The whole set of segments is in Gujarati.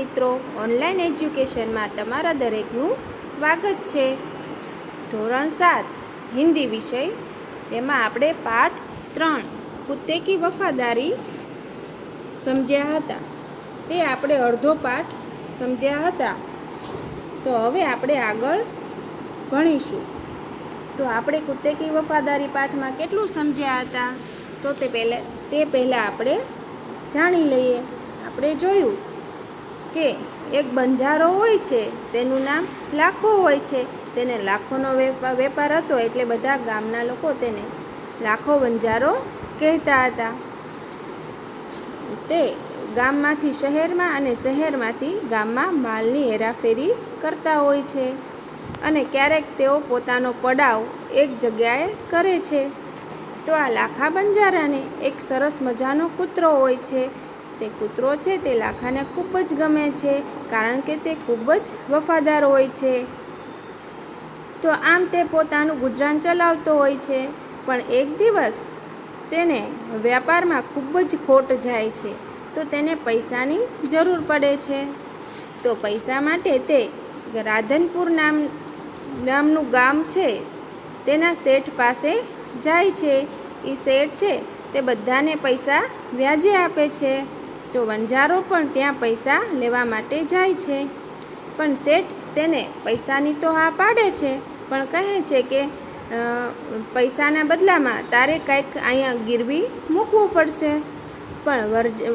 મિત્રો, ઓનલાઈન એજ્યુકેશનમાં તમારા દરેકનું સ્વાગત છે। ધોરણ 7 હિન્દી વિષય, તેમાં આપણે પાઠ 3 કુત્તે કી વફાદારી સમજ્યા હતા। તે આપણે અડધો પાઠ સમજ્યા હતા। તો હવે આપણે આગળ ભણીશું। તો આપણે કુત્તે કી વફાદારી પાઠમાં કેટલું સમજ્યા હતા, તો તે પહેલાં આપણે જાણી લઈએ। આપણે જોયું કે એક બંજારો હોય છે, તેનું નામ લાખો હોય છે। તેને લાખોનો વેપાર હતો, એટલે બધા ગામના લોકો તેને લાખો બંજારો કહેતા હતા। તે ગામમાંથી શહેરમાં અને શહેરમાંથી ગામમાં માલની હેરાફેરી કરતા હોય છે, અને ક્યારેક તેઓ પોતાનો પડાવ એક જગ્યાએ કરે છે। તો આ લાખા બંજારાને એક સરસ મજાનો કૂતરો હોય છે। તે કૂતરો છે તે લાખાને ખૂબ જ ગમે છે, કારણ કે તે ખૂબ જ વફાદાર હોય છે। તો આમ તે પોતાનું ગુજરાન ચલાવતો હોય છે, પણ એક દિવસ તેને વ્યાપારમાં ખૂબ જ ખોટ જાય છે। તો તેને પૈસાની જરૂર પડે છે। તો પૈસા માટે તે રાધનપુર નામનું ગામ છે, તેના શેઠ પાસે જાય છે। એ શેઠ છે તે બધાને પૈસા વ્યાજે આપે છે। તો બંજારો પણ ત્યાં પૈસા લેવા માટે જાય છે, પણ શેઠ તેને પૈસાની તો હા પાડે છે, પણ કહે છે કે પૈસાના બદલામાં તારે કંઈક અહીંયા ગીરવી મૂકવું પડશે। પણ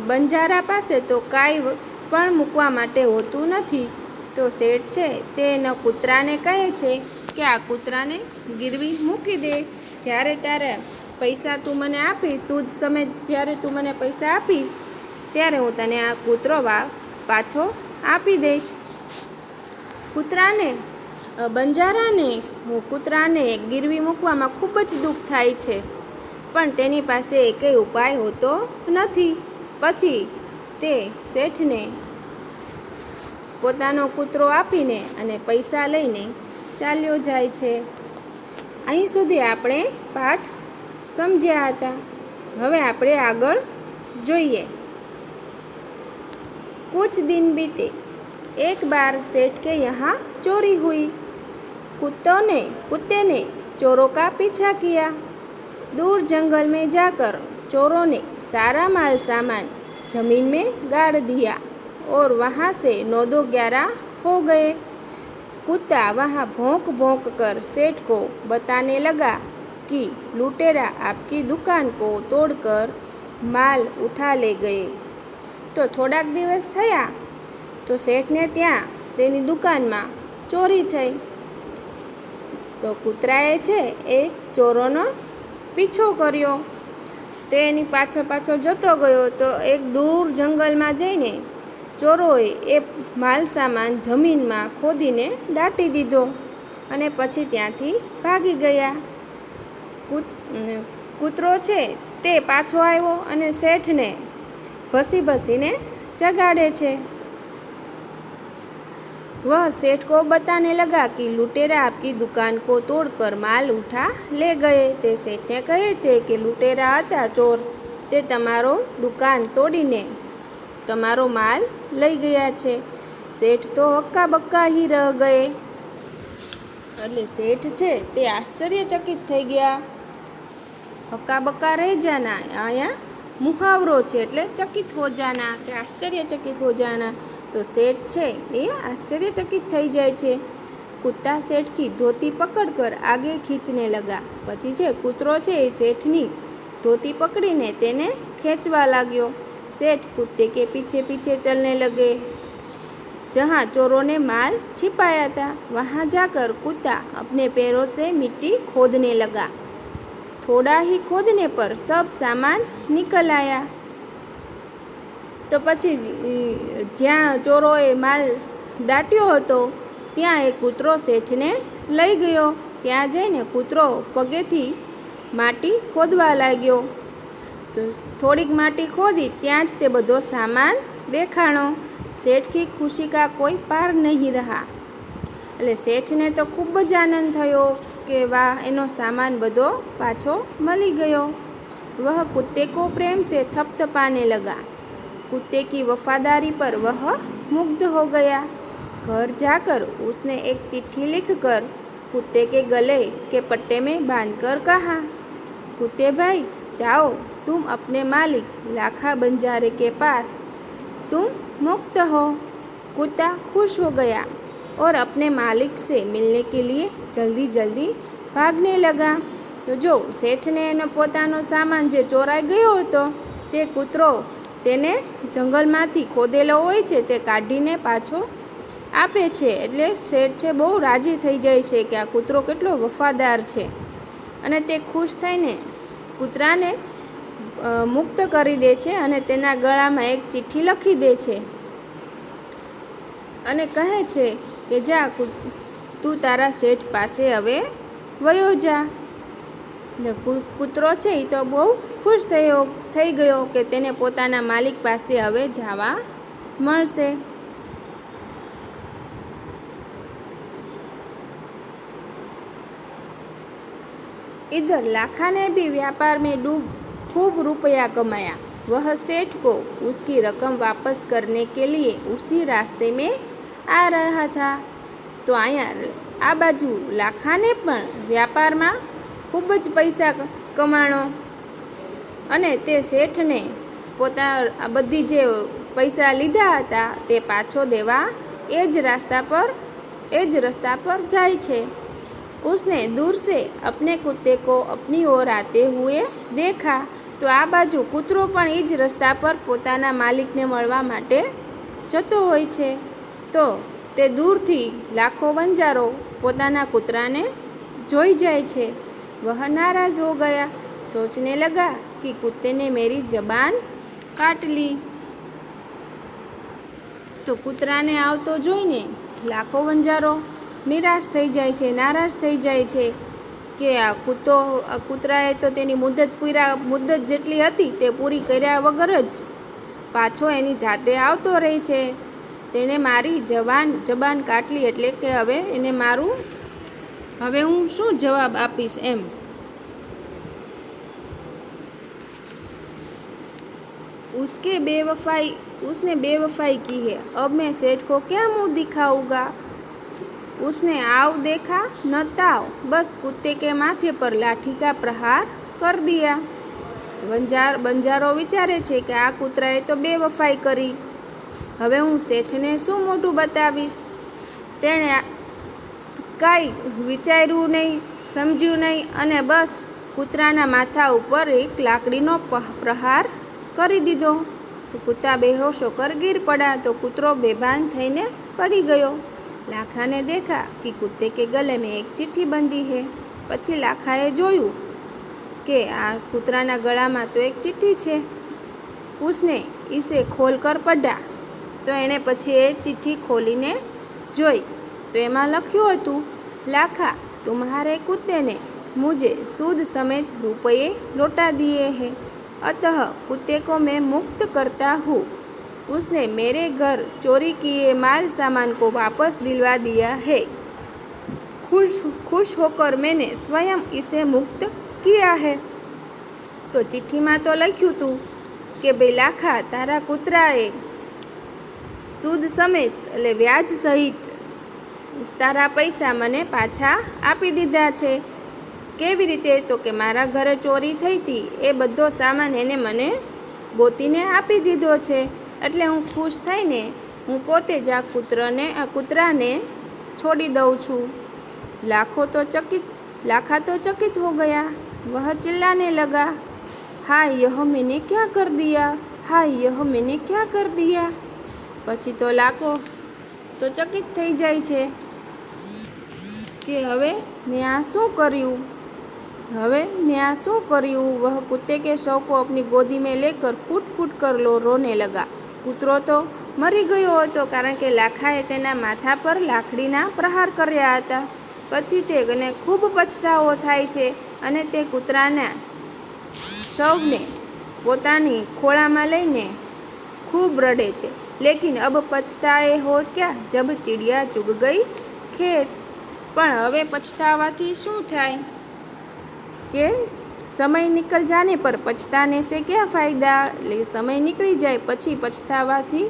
બંજારા પાસે તો કાંઈ પણ મૂકવા માટે હોતું નથી। તો શેઠ છે તે એના કૂતરાને કહે છે કે આ કૂતરાને ગીરવી મૂકી દે। જ્યારે તારે પૈસા તું મને આપીશ, સૂદ સમેત જ્યારે તું મને પૈસા આપીશ, ત્યારે હું તને આ કૂતરો પાછો આપી દઈશ। કૂતરાને ગીરવી મૂકવામાં ખૂબ જ દુઃખ થાય છે, પણ તેની પાસે એકેય ઉપાય હોતો નથી। પછી તે શેઠને પોતાનો કૂતરો આપીને અને પૈસા લઈને ચાલ્યો જાય છે। અહીં સુધી આપણે પાઠ સમજ્યા હતા। હવે આપણે આગળ જોઈએ। कुछ दिन बीते, एक बार सेठ के यहाँ चोरी हुई। कुत्ते ने चोरों का पीछा किया। दूर जंगल में जाकर चोरों ने सारा माल सामान जमीन में गाड़ दिया और वहाँ से 9-11 हो गए। कुत्ता वहाँ भौंक भौंक कर सेठ को बताने लगा कि लुटेरा आपकी दुकान को तोड़कर माल उठा ले गए। તો થોડાક દિવસ થયા તો શેઠને ત્યાં તેની દુકાનમાં ચોરી થઈ। તો કૂતરાએ છે એ ચોરોનો પીછો કર્યો। તે એની પાછળ જતો ગયો, તો એક દૂર જંગલમાં જઈને ચોરોએ એ માલ સામાન જમીનમાં ખોદીને દાટી દીધો અને પછી ત્યાંથી ભાગી ગયા। કૂતરો છે તે પાછો આવ્યો અને શેઠને ભસીને જગાડે છે। वह सेठ को बताने लगा कि लुटेरा आपकी दुकान को तोड़कर माल उठा ले गए। તે શેઠને કહે છે કે લૂંટેરા હતા ચોર, તે તમારો દુકાન તોડીને તમારો માલ લઈ ગયા છે। શેઠ તો હક્કા બક્કા ही रह गए। એટલે શેઠ છે તે આશ્ચર્યચકિત થઈ ગયા। હક્કા બક્કા રહી જાના અહીંયા મુહાવરો છે, એટલે ચકિત હો જાના કે આશ્ચર્યચકિત હો જાના। તો શેઠ છે એ આશ્ચર્યચકિત થઈ જાય છે। કૂતા શેઠ કી ધોતી પકડ કર આગે ખીંચને લગા। પછી છે કૂતરો છે એ શેઠની ધોતી પકડીને તેને ખેંચવા લાગ્યો। શેઠ કૂત્તે કે પીછે પીछे चलने लगे। जहाँ चोरों ने माल छिपाया था, वहाँ जाकर कुत्ता अपने पैरों से मिट्टी खोदने लगा। थोड़ा ही खोदने पर सब सामान निकल आया। તો પછી જ્યાં ચોરોએ માલ દાટ્યો હતો ત્યાં એ કૂતરો શેઠને લઈ ગયો। ત્યાં જઈને કૂતરો પગેથી માટી ખોદવા લાગ્યો। તો થોડીક માટી ખોદી ત્યાં જ તે બધો સામાન દેખાણો। શેઠ કી ખુશી કા કોઈ પાર નહીં રહા। એટલે શેઠને તો ખૂબ જ આનંદ થયો કે વાહ, એનો સામાન બધો પાછો મળી ગયો। वह कुत्ते को प्रेम से थपथपाने लगा। कुत्ते की वफादारी पर वह मुग्ध हो गया। घर जाकर उसने एक चिट्ठी लिखकर कुत्ते के गले के पट्टे में बांधकर कहा, कुत्ते भाई जाओ, तुम अपने मालिक लाखा बंजारे के पास, तुम मुक्त हो। कुत्ता खुश हो गया और अपने मालिक से मिलने के लिए जल्दी जल्दी भागने लगा। तो जो શેઠને એનો પોતાનો સામાન જે ચોરાઈ ગયો હતો તે કૂતરો તેને જંગલમાંથી ખોદેલો હોય છે તે કાઢીને પાછો આપે છે, એટલે શેઠ છે બહુ રાજી થઈ જાય છે કે આ કૂતરો કેટલો વફાદાર છે, અને તે ખુશ થઈને કૂતરાને મુક્ત કરી દે છે અને તેના ગળામાં એક ચિઠ્ઠી લખી દે છે અને કહે છે કે જા તું તારા શેઠ પાસે હવે વયો જા. ને કૂતરો છે એ તો બહુ ખુશ થઈ ગયો કે તેને પોતાના માલિક પાસે હવે જવા મળશે. इधर लाखा ने भी व्यापार में डूब खूब रुपया कमाया. वह सेठ को उसकी रकम वापस करने के लिए उसी रास्ते में आ रहा था. तो અહીંયા આ બાજુ લાખાને પણ વ્યાપારમાં ખૂબ જ પૈસા કમાણો અને તે શેઠને આ બધી જે પૈસા લીધા હતા તે પાછો દેવા એ જ રસ્તા પર જાય છે. उसने दूर से अपने कुत्ते को अपनी ओर आते हुए देखा. તો આ બાજુ કૂતરો પણ એ જ રસ્તા પર પોતાના માલિકને મળવા માટે જતો હોય છે. તો તે દૂરથી લાખો બંજારો પોતાના કૂતરાને જોઈ જાય છે. वह नाराज हो गया, सोचने लगा कि कुत्ते ने मेरी जबान काट ली. તો કૂતરાને આવતો જોઈને લાખો બંજારો નિરાશ થઈ જાય છે, નારાજ થઈ જાય છે કે આ કૂતરાએ તો તેની મુદ્દત જેટલી હતી તે પૂરી કર્યા વગર જ પાછો એની જાતે આવતો રહે છે. તેણે મારી જબાન કાટલી, એટલે કે હવે એને હવે હું શું જવાબ આપીશ એમ. उसने बेवफाई की है, अब मैं सेठ को क्या मुंह दिखाऊंगा. उसने आव देखा न ताव, बस कुत्ते के माथे पर लाठी का प्रहार कर दिया. બંજારો વિચારે છે કે આ કૂતરાએ તો બેવફાઈ કરી, હવે હું શેઠને શું મોટું બતાવીશ. તેણે કાંઈ વિચાર્યું નહીં, સમજ્યું નહીં અને બસ કૂતરાના માથા ઉપર એક લાકડીનો પ્રહાર કરી દીધો. તો કૂતા બેહોશ હોકર गिर पड़ा. तो કૂતરો બેભાન થઈને પડી ગયો. लाखा ने देखा कि कुत्ते के गले में एक चिट्ठी बंधी है. પછી લાખાએ જોયું કે આ કૂતરાના ગળામાં તો એક ચિઠ્ઠી છે. उसने इसे खोल कर पढ़ा. તો એણે પછી એ ચિઠ્ઠી ખોલીને જોઈ તો એમાં લખ્યું હતું, लाखा तुम्हारे कुत्ते ने मुझे सूद समेत रुपये लौटा दिए हैं, अतः कुत्ते को मैं मुक्त करता हूँ. उसने मेरे घर चोरी किए माल सामान को वापस दिलवा दिया है. खुश होकर मैंने स्वयं इसे मुक्त किया है. तो चिट्ठी में तो लख्યું હતું કે ભાઈ લાખા તારા કૂતરાએ सूद समेत એટલે વ્યાજ સહિત તારા પૈસા મને પાછા આપી દીધા છે. કેવી રીતે? તો કે મારા ઘરે ચોરી થઈ હતી એ બધો સામાન એને મને ગોતીને આપી દીધો છે, એટલે હું ખુશ થઈને હું પોતે જ આ કૂતરાને છોડી દઉં છું. लाखा तो चकित हो गया. वह चिल्लाने लगा, हाय यह मैंने क्या कर दिया, हाय यह मैंने क्या कर दिया. પછી તો લાખો તો ચકિત થઈ જાય છે કે હવે મેં આ શું કર્યું. वह कुत्ते के शव को अपनी गोदी में लेकर फूट फूट कर रोने लगा. કૂતરો તો મરી ગયો હતો કારણ કે લાખાએ તેના માથા પર લાકડીના પ્રહાર કર્યા હતા. પછી તેને ખૂબ પછતાવો થાય છે અને તે કૂતરાના શવને પોતાની ખોળામાં લઈને ખૂબ રડે છે. लेकिन अब पछताए होत क्या जब चिड़िया चुग गई खेत. પણ હવે પછતાવાથી શું થાય કે समय निकल जाने पर पछताने से क्या फ़ायदा. એટલે સમય નીકળી જાય પછી પછતાવાથી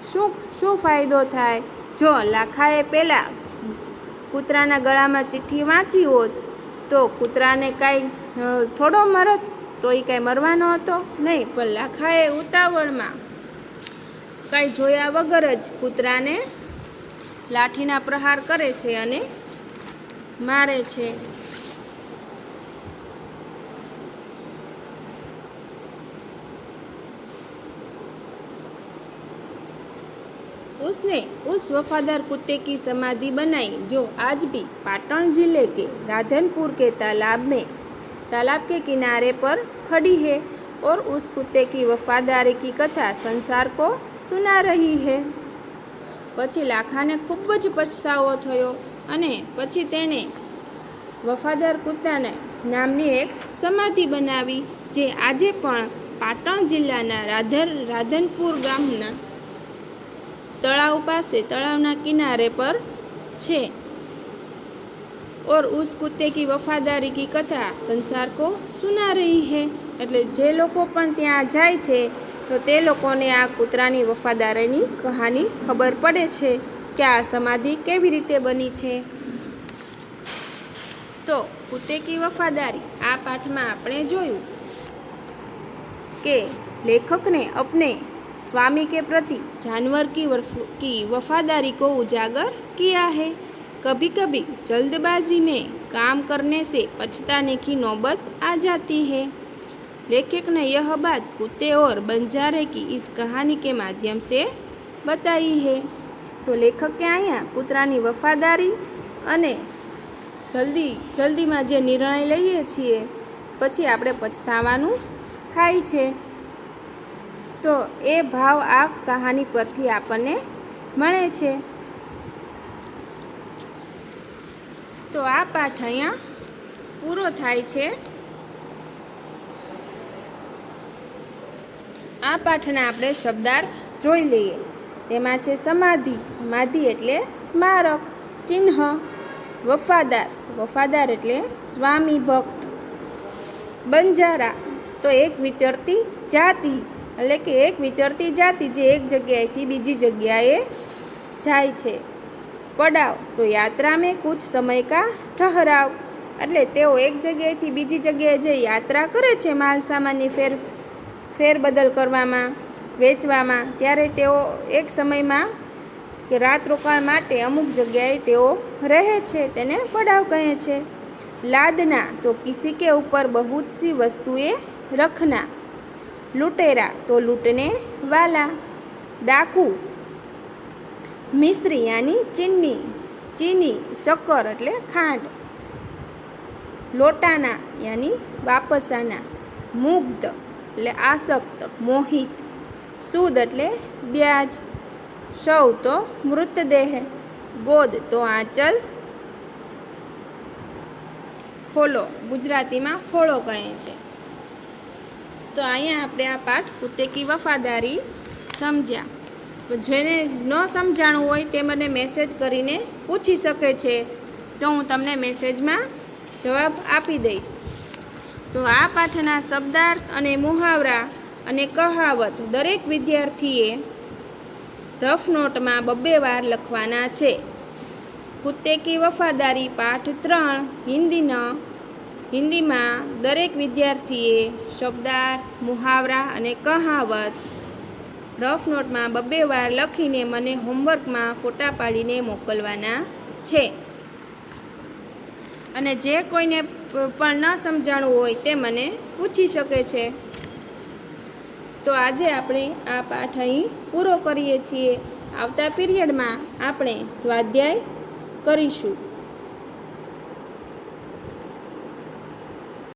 શું ફાયદો થાય? જો લાખાએ પહેલાં કૂતરાના ગળામાં ચિઠ્ઠી વાંચી હોત તો કૂતરાને કાંઈ થોડો મરત? તો એ કાંઈ મરવાનો હતો નહીં, પણ લાખાએ ઉતાવળમાં કાંઈ જોયા વગર જ કૂતરાને લાઠીના પ્રહાર કરે છે અને મારે છે. उसने उस वफादार कुत्ते की समाधि बनाई जो आज भी पाटन जिले के राधनपुर के तालाब के किनारे पर खड़ी है और उस कुत्ते की वफादारी की कथा संसार को सुना रही है. પછી લાખાને ખૂબ જ પછતાવો થયો અને પછી તેણે વફાદાર કૂતરાને નામની એક સમાધિ બનાવી જે આજે પણ પાટણ જિલ્લાના રાધનપુર ગામના तलाव पासे तलावना किनारे पर छे. और उस कुत्ते की वफादारी की कथा संसार को सुना रही है. એટલે જે લોકો પણ ત્યાં જાય છે તો તે લોકોને આ કૂતરાની વફાદારીની કહાની ખબર પડે છે કે આ સમાધિ કેવી રીતે બની છે. તો કૂતે કી વફાદારી આ પાઠમાં આપણે જોયું કે લેખકને अपने स्वामी के प्रति जानवर की वफादारी को उजागर किया है. कभी कभी जल्दबाजी में काम करने से पछताने की नौबत आ जाती है. लेखक ने यह बात कुत्ते और बंजारे की इस कहानी के माध्यम से बताई है. तो लेखके અહીંયા કૂતરાની વફાદારી અને જલ્દીમાં જે નિર્ણય લઈએ છીએ પછી આપણે પછતાવાનું થાય છે તો એ ભાવ આ કહાની પરથી આપણને મળે છે. તો આ પાઠ અહીંયા પૂરો થાય છે. આ પાઠના આપણે શબ્દાર્થ જોઈ લઈએ. તેમાં છે સમાધિ એટલે સ્મારક, ચિહ્ન, વફાદાર એટલે સ્વામી ભક્ત, બંજારા તો એક વિચરતી જાતિ એટલે કે એક વિચરતી જાતિ જે એક જગ્યાએથી બીજી જગ્યાએ જાય છે. પડાવ તો યાત્રા મેં કુછ સમય કા ઠહરાવ એટલે તેઓ એક જગ્યાએથી બીજી જગ્યાએ જે યાત્રા કરે છે માલ સામાનની ફેરબદલ કરવામાં, વેચવામાં, ત્યારે તેઓ એક સમયમાં કે રાત રોકાણ માટે અમુક જગ્યાએ તેઓ રહે છે, તેને પડાવ કહે છે. લાદના તો કિસી કે ઉપર બહુત સી વસ્તુએ રખના. लुटेरा तो लूटने वाला. डाकू मिश्री यानी चीनी शक्कर એટલે ખાંડ. लोटाना यानी वापस आना. मुग्ध એટલે आसक्त, मोहित. सूद એટલે ब्याज. शव तो मृतदेह. गोद तो आंचल. खोलो गुजरातीમાં ખોળો કહે છે. તો અહીંયા આપણે આ પાઠ કૂતે કી વફાદારી સમજ્યા. જેને ન સમજાણું હોય તે મને મેસેજ કરીને પૂછી શકે છે તો હું તમને મેસેજમાં જવાબ આપી દઈશ. તો આ પાઠના શબ્દાર્થ અને મુહાવરા અને કહાવત દરેક વિદ્યાર્થીએ રફ નોટમાં 2 વાર લખવાના છે. કૂતે કી વફાદારી પાઠ 3 હિન્દીમાં દરેક વિદ્યાર્થીએ શબ્દાર્થ, મુહાવરા અને કહાવત રફ નોટમાં 2 વાર લખીને મને હોમવર્કમાં ફોટા પાડીને મોકલવાના છે. અને જે કોઈને પણ ન સમજાણું હોય તે મને પૂછી શકે છે. તો આજે આપણે આ પાઠ અહીં પૂરો કરીએ છીએ. આવતા પીરિયડમાં આપણે સ્વાધ્યાય કરીશું.